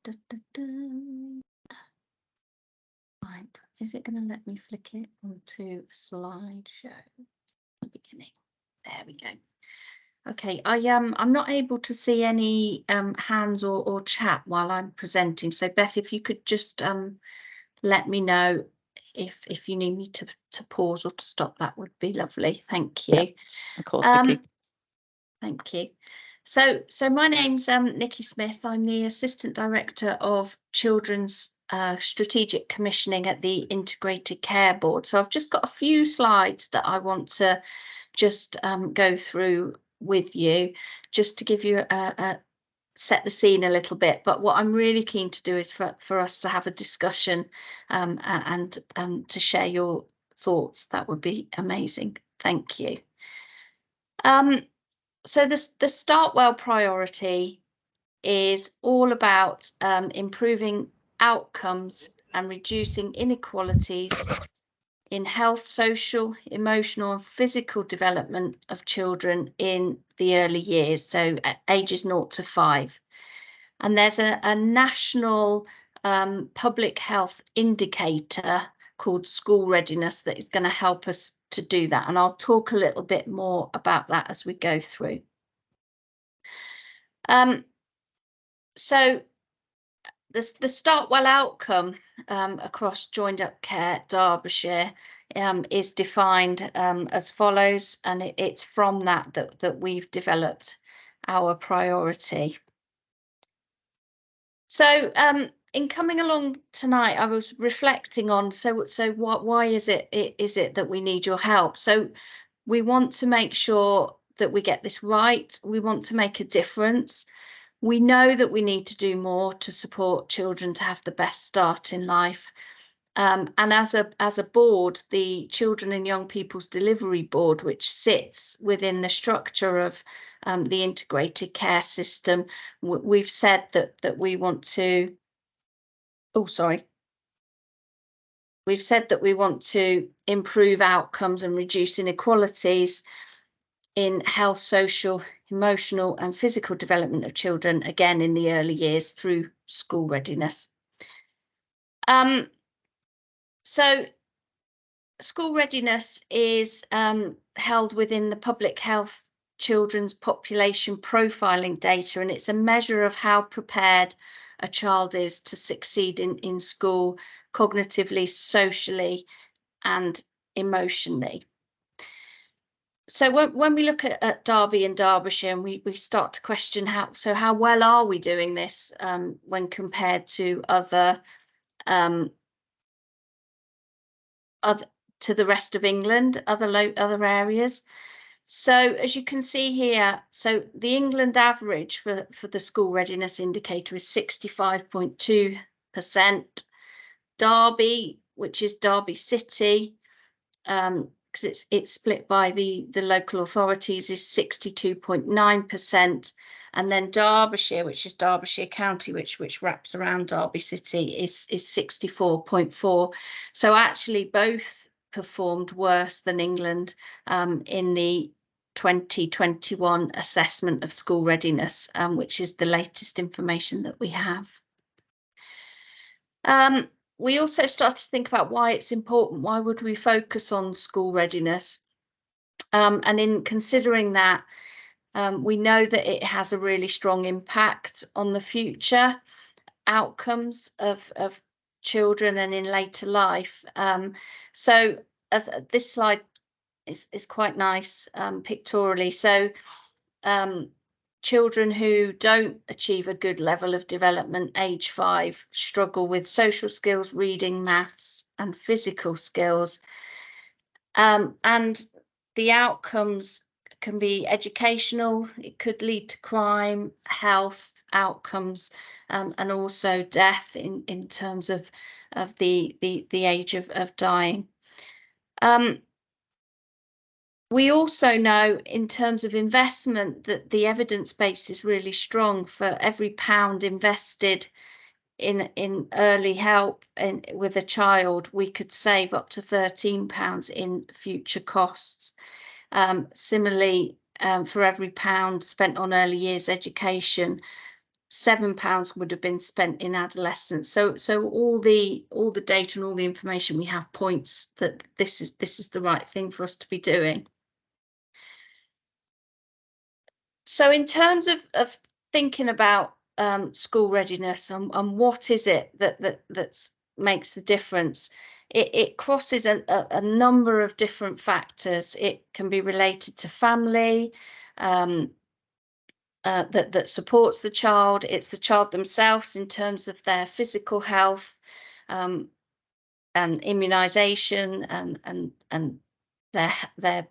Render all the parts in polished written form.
da, da, da. Right, is it going to let me flick it onto a slideshow? The beginning. There we go. Okay, I'm not able to see any hands or chat while I'm presenting. So Beth, if you could just let me know if you need me to pause or to stop, that would be lovely. Thank you. Yeah, of course, Vicky. Thank you. So my name's Nikki Smith. I'm the Assistant Director of Children's Strategic Commissioning at the Integrated Care Board. So I've just got a few slides that I want to just go through with you, just to give you a set the scene a little bit. But what I'm really keen to do is for us to have a discussion and to share your thoughts. That would be amazing. Thank you. So the Start Well priority is all about improving outcomes and reducing inequalities in health, social, emotional and physical development of children in the early years, so at ages 0 to 5. And there's a national public health indicator called school readiness that is going to help us to do that. And I'll talk a little bit more about that as we go through. So the Start Well outcome across Joined Up Care Derbyshire is defined as follows, and it's from that we've developed our priority. So in coming along tonight, I was reflecting on why is it that we need your help? So we want to make sure that we get this right. We want to make a difference. We know that we need to do more to support children to have the best start in life. And as a board, the Children and Young People's Delivery Board, which sits within the structure of the integrated care system, we've said that we want to. We've said that we want to improve outcomes and reduce inequalities in health, social, emotional and physical development of children, again in the early years through school readiness. So school readiness is held within the public health children's population profiling data, and it's a measure of how prepared a child is to succeed in school cognitively, socially and emotionally. So when we look at Derby and Derbyshire, and we start to question how well are we doing this when compared to to the rest of England, other areas. So as you can see here, so the England average for the school readiness indicator is 65.2%. Derby, which is Derby City, because it's split by the local authorities, is 62.9%, and then Derbyshire, which is Derbyshire County, which wraps around Derby City, is 64.4%. So actually both performed worse than England in the 2021 assessment of school readiness, which is the latest information that we have. We also started to think about why it's important. Why would we focus on school readiness? And in considering that, we know that it has a really strong impact on the future outcomes of children and in later life. So as this slide is quite nice pictorially. So children who don't achieve a good level of development, age 5, struggle with social skills, reading, maths, and physical skills. And the outcomes can be educational, it could lead to crime, health outcomes, and also death in terms of the age of dying. We also know in terms of investment that the evidence base is really strong. For every £1 invested in early help with a child, we could save up to £13 in future costs. Similarly, for every £1 spent on early years education, £7 would have been spent in adolescence. So all the data and all the information we have points that this is the right thing for us to be doing. So in terms of thinking about school readiness and what is it that makes the difference, it crosses a number of different factors. It can be related to family, that supports the child. It's the child themselves in terms of their physical health, um, and immunisation, and their their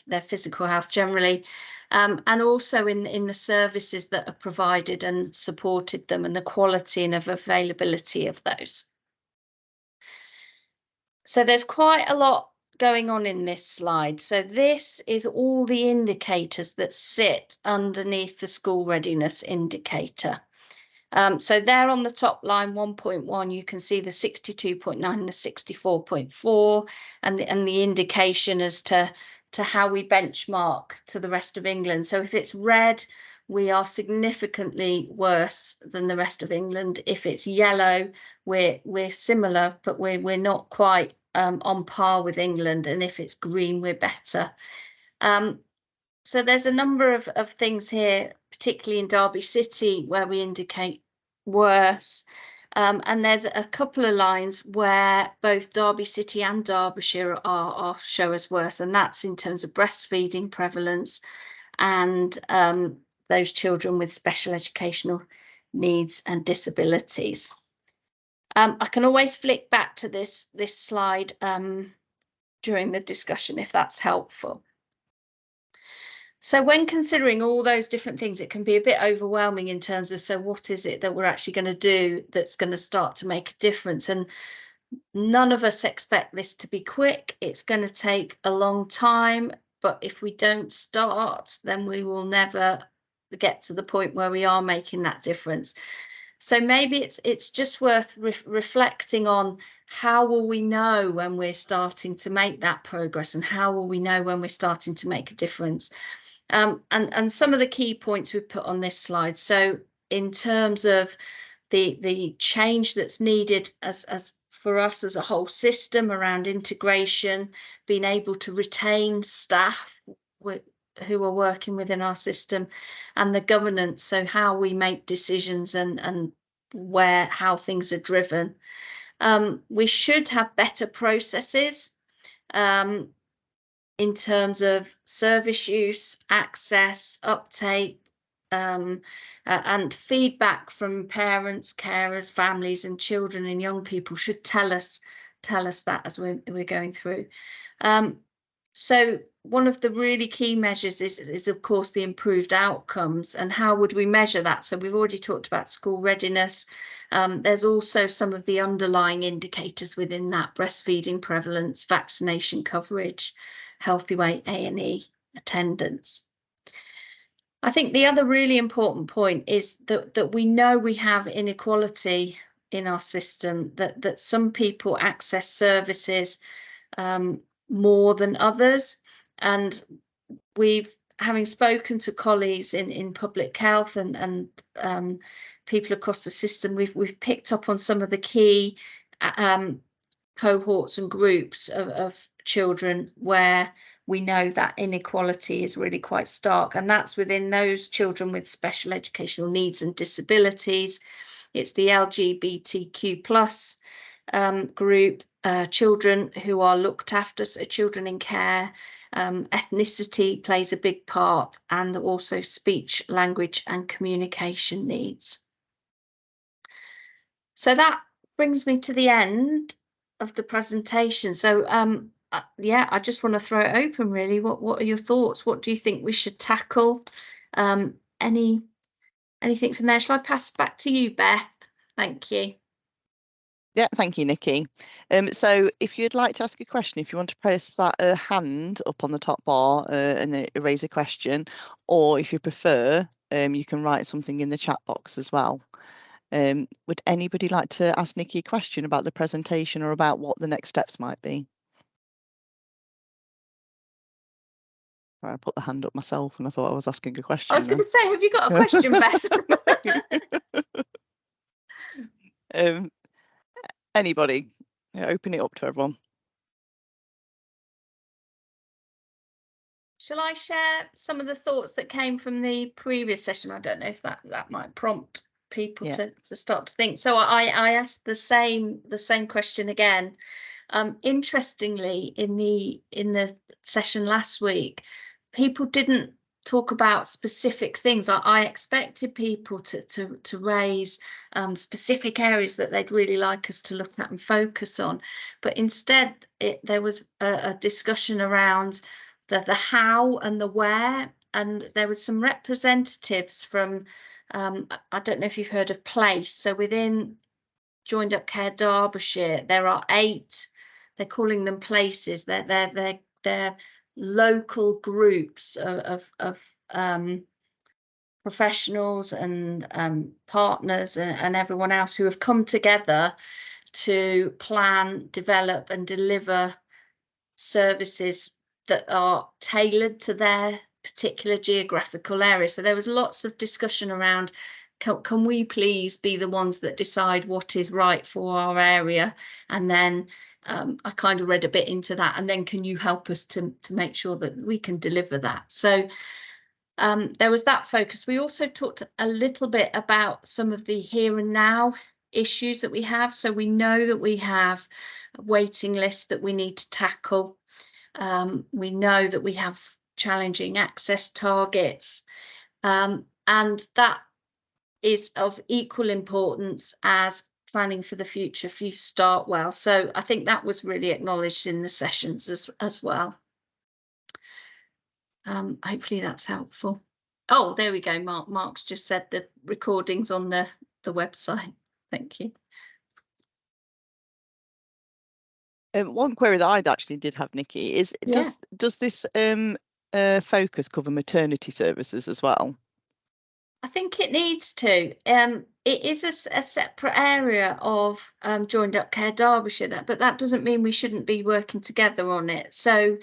their physical health generally, and also in the services that are provided and supported them, and the quality and of availability of those. So there's quite a lot going on in this slide. So this is all the indicators that sit underneath the school readiness indicator. So there on the top line, 1.1, you can see the 62.9 and the 64.4, and the indication as to how we benchmark to the rest of England. So if it's red, we are significantly worse than the rest of England. If it's yellow, we're similar, but we're not quite on par with England. And if it's green, we're better. So there's a number of things here, particularly in Derby City, where we indicate worse. And there's a couple of lines where both Derby City and Derbyshire are show as worse, and that's in terms of breastfeeding prevalence and those children with special educational needs and disabilities. I can always flick back to this slide during the discussion if that's helpful. So when considering all those different things, it can be a bit overwhelming in terms of, so what is it that we're actually going to do that's going to start to make a difference? And none of us expect this to be quick. It's going to take a long time, but if we don't start, then we will never get to the point where we are making that difference. So maybe it's just worth reflecting on, how will we know when we're starting to make that progress, and how will we know when we're starting to make a difference? And some of the key points we've put on this slide. So in terms of the change that's needed as for us as a whole system around integration, being able to retain staff who are working within our system, and the governance, so how we make decisions and how things are driven. We should have better processes in terms of service use, access, uptake, and feedback from parents, carers, families, and children and young people should tell us that as we're going through. So one of the really key measures is of course the improved outcomes. And how would we measure that? So we've already talked about school readiness. There's also some of the underlying indicators within that: breastfeeding prevalence, vaccination coverage, healthy weight, A&E, attendance. I think the other really important point is that we know we have inequality in our system, that some people access services more than others. And having spoken to colleagues in public health and people across the system, we've picked up on some of the key cohorts and groups of children where we know that inequality is really quite stark, and that's within those children with special educational needs and disabilities. It's the LGBTQ plus group, children who are looked after, so children in care. Ethnicity plays a big part, and also speech, language, and communication needs. So that brings me to the end of the presentation. So yeah, I just want to throw it open really. What are your thoughts? What do you think we should tackle? Anything from there? Shall I pass back to you, Beth? Thank you. Yeah, thank you, Nikki. So if you'd like to ask a question, if you want to press that hand up on the top bar and then raise a question, or if you prefer, you can write something in the chat box as well. Would anybody like to ask Nikki a question about the presentation or about what the next steps might be? I put the hand up myself and I thought I was asking a question. I was going to say, have you got a question, Beth? Anybody? Open it up to everyone. Shall I share some of the thoughts that came from the previous session? I don't know if that might prompt people to start to think. So I asked the same question again. Interestingly, in the session last week, people didn't talk about specific things. I expected people to raise specific areas that they'd really like us to look at and focus on, but instead there was a discussion around the how and the where, and there was some representatives from I don't know if you've heard of PLACE. So within Joined Up Care Derbyshire, there are 8, they're calling them places, they're local groups of professionals and partners and everyone else who have come together to plan, develop and deliver services that are tailored to their particular geographical area. So there was lots of discussion around, can we please be the ones that decide what is right for our area? And then I kind of read a bit into that, and then can you help us to make sure that we can deliver that? So there was that focus. We also talked a little bit about some of the here and now issues that we have. So we know that we have a waiting list that we need to tackle. We know that we have challenging access targets, and that is of equal importance as planning for the future if you start well. So I think that was really acknowledged in the sessions as well. Hopefully that's helpful. Oh, there we go. Mark's just said the recordings on the website. Thank you. One query that I'd actually did have, Nikki, is does this focus cover maternity services as well? I think it needs to. It is a separate area of Joined Up Care Derbyshire, but that doesn't mean we shouldn't be working together on it. So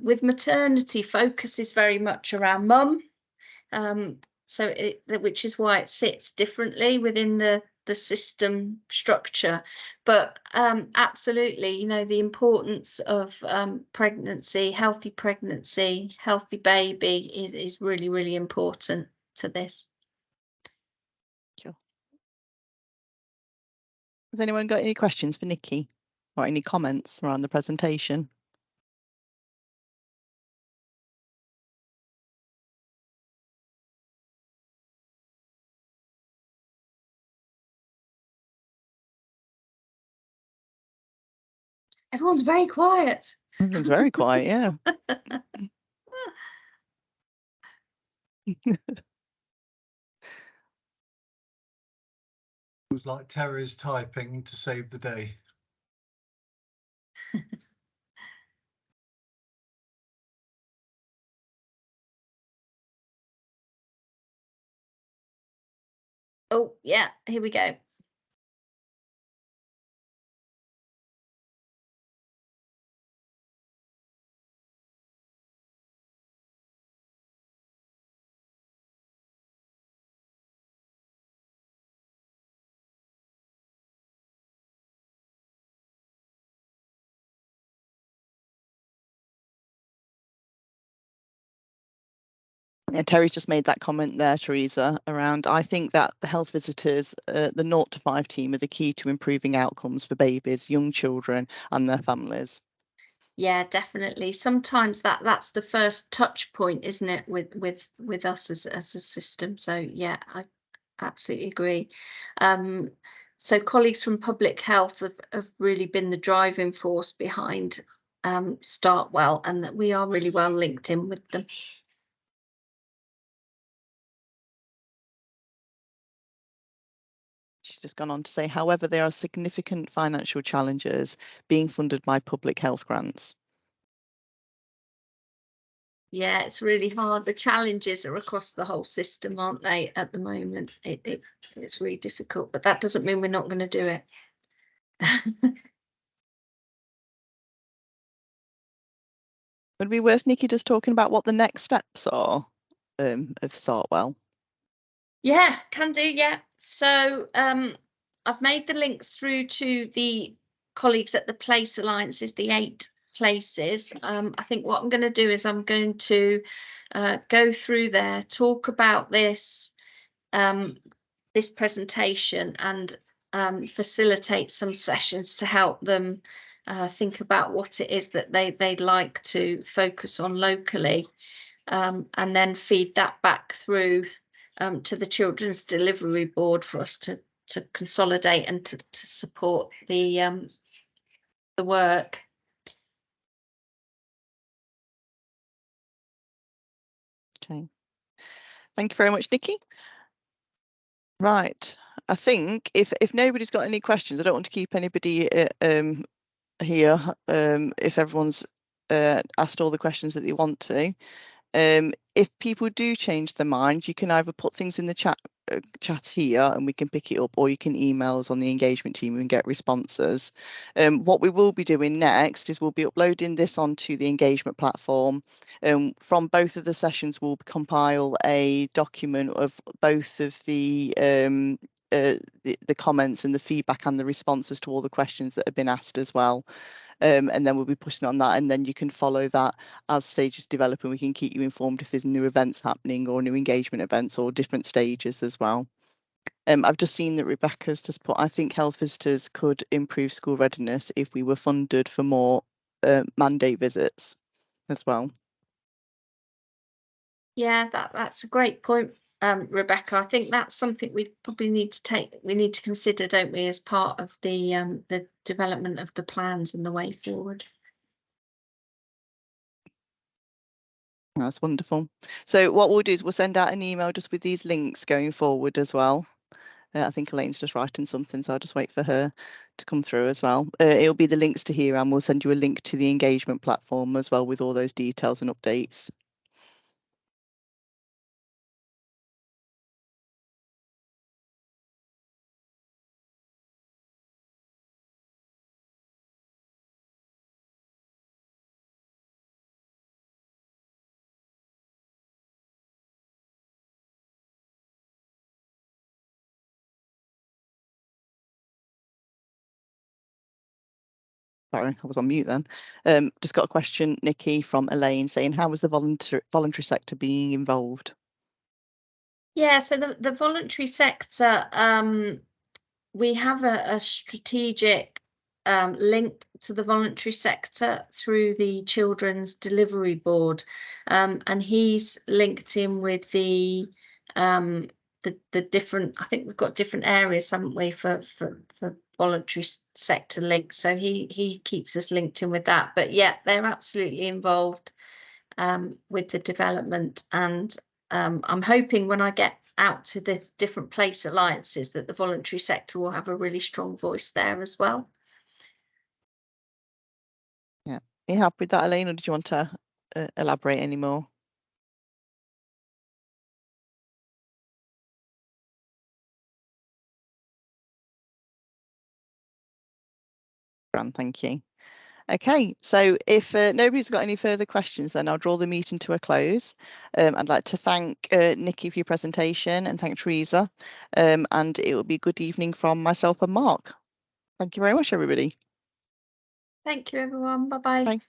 with maternity, focus is very much around mum. Which is why it sits differently within the system structure. But absolutely, you know, the importance of pregnancy, healthy baby is really, really important to this. Sure. Has anyone got any questions for Nikki or any comments around the presentation? Everyone's very quiet. Everyone's very quiet, yeah. It was like Terry's typing to save the day. Oh, yeah, here we go. Yeah, Terry's just made that comment there, Teresa, around I think that the health visitors, the 0 to 5 team, are the key to improving outcomes for babies, young children and their families. Yeah, definitely. Sometimes that's the first touch point, isn't it, with us as a system. So yeah, I absolutely agree. So colleagues from public health have really been the driving force behind Start Well, and that we are really well linked in with them. She's just gone on to say, however, there are significant financial challenges being funded by public health grants. Yeah, it's really hard. The challenges are across the whole system, aren't they, at the moment? It's really difficult, but that doesn't mean we're not going to do it. Would it be worth Nikki just talking about what the next steps are of Startwell? Yeah, can do. Yeah. So I've made the links through to the colleagues at the Place Alliances, the 8 places. I think what I'm going to do is I'm going to go through there, talk about this this presentation, and facilitate some sessions to help them think about what it is that they'd like to focus on locally, and then feed that back through to the Children's Delivery Board for us to consolidate and to support the work. Okay. Thank you very much, Nikki. Right. I think if nobody's got any questions, I don't want to keep anybody here if everyone's asked all the questions that they want to. If people do change their mind, you can either put things in the chat here and we can pick it up, or you can email us on the engagement team and get responses. What we will be doing next is we'll be uploading this onto the engagement platform. From both of the sessions, we'll compile a document of both of the comments and the feedback and the responses to all the questions that have been asked as well. And then we'll be pushing on that, and then you can follow that as stages develop, and we can keep you informed if there's new events happening or new engagement events or different stages as well. I've just seen that Rebecca's just put, I think health visitors could improve school readiness if we were funded for more mandate visits as well. Yeah, that's a great point, Rebecca. I think that's something we probably need to consider, don't we, as part of the development of the plans and the way forward. That's wonderful. So what we'll do is we'll send out an email just with these links going forward as well. I think Elaine's just writing something, so I'll just wait for her to come through as well. It'll be the links to here, and we'll send you a link to the engagement platform as well with all those details and updates. Sorry, I was on mute then. Just got a question, Nikki, from Elaine saying, how was the voluntary sector being involved? Yeah, so the voluntary sector, we have a strategic link to the voluntary sector through the Children's Delivery Board, and he's linked in with the different, I think we've got different areas, haven't we, for voluntary sector links. So he keeps us linked in with that. But yeah, they're absolutely involved with the development, and I'm hoping when I get out to the different place alliances that the voluntary sector will have a really strong voice there as well. Yeah, are you happy with that, Elaine, or did you want to elaborate any more? Grand, thank you. Okay, so if nobody's got any further questions, then I'll draw the meeting to a close. I'd like to thank Nikki for your presentation, and thank Teresa, and it will be good evening from myself and Mark. Thank you very much, everybody. Thank you, everyone. Bye-bye. Bye.